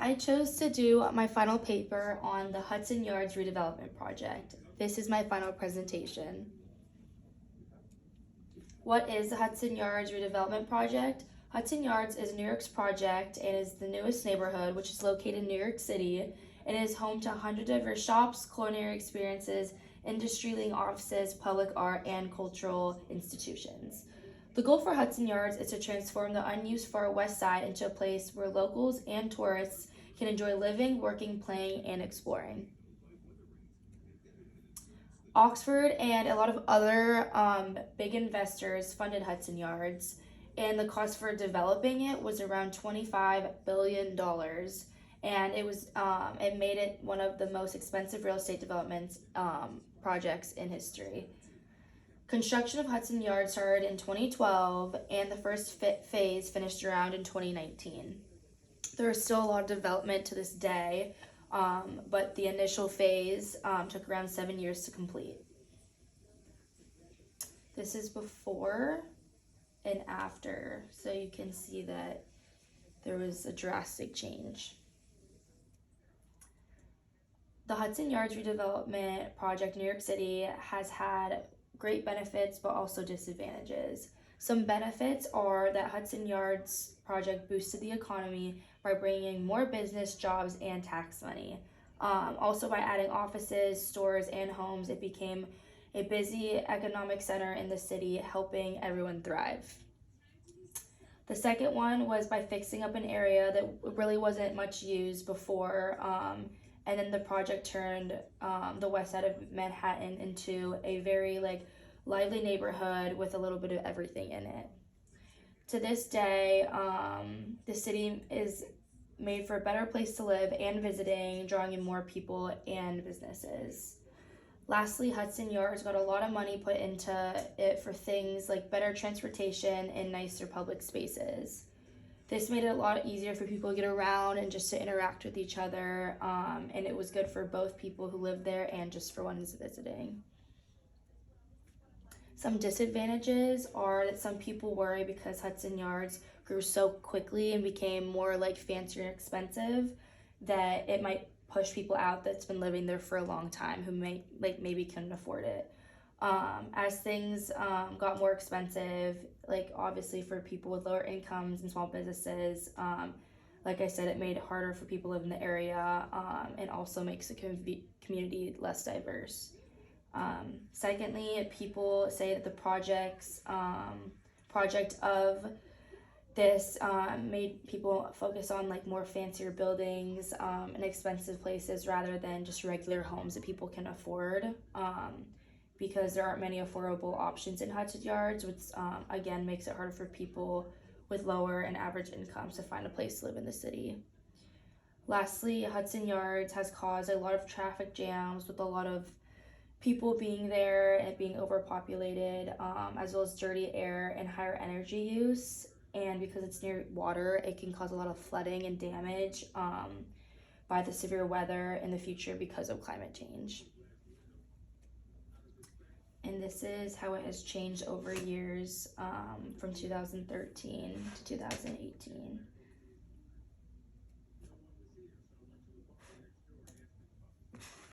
I chose to do my final paper on the Hudson Yards redevelopment project. This is my final presentation. What is the Hudson Yards redevelopment project? Hudson Yards is New York's project and is the newest neighborhood, which is located in New York City. It is home to 100 diverse shops, culinary experiences, industry-leading offices, public art, and cultural institutions. The goal for Hudson Yards is to transform the unused Far West Side into a place where locals and tourists can enjoy living, working, playing, and exploring. Oxford and a lot of other big investors funded Hudson Yards, and the cost for developing it was around $25 billion. And it made it one of the most expensive real estate development projects in history. Construction of Hudson Yards started in 2012, and the first phase finished around in 2019. There is still a lot of development to this day, but the initial phase took around 7 years to complete. This is before and after, so you can see that there was a drastic change. The Hudson Yards redevelopment project in New York City has had great benefits but also disadvantages. Some benefits are that Hudson Yards project boosted the economy by bringing more business, jobs, and tax money. Also by adding offices, stores, and homes, it became a busy economic center in the city, helping everyone thrive. The second one was by fixing up an area that really wasn't much used before, and then the project turned the west side of Manhattan into a very lively neighborhood with a little bit of everything in it. To this day, the city is made for a better place to live and visiting, drawing in more people and businesses. Lastly, Hudson Yards got a lot of money put into it for things like better transportation and nicer public spaces. This made it a lot easier for people to get around and just to interact with each other, and it was good for both people who live there and just for ones visiting. Some disadvantages are that some people worry because Hudson Yards grew so quickly and became more fancier and expensive that it might push people out that's been living there for a long time who maybe couldn't afford it. As things got more expensive, obviously for people with lower incomes and small businesses, like I said, it made it harder for people who live in the area, and also makes the community less diverse. Secondly, people say that the project of this made people focus on more fancier buildings and expensive places rather than just regular homes that people can afford, because there aren't many affordable options in Hudson Yards, which again makes it harder for people with lower and average incomes to find a place to live in the city. Lastly, Hudson Yards has caused a lot of traffic jams with a lot of people being there and being overpopulated, as well as dirty air and higher energy use. And because it's near water, it can cause a lot of flooding and damage by the severe weather in the future because of climate change. And this is how it has changed over years from 2013 to 2018.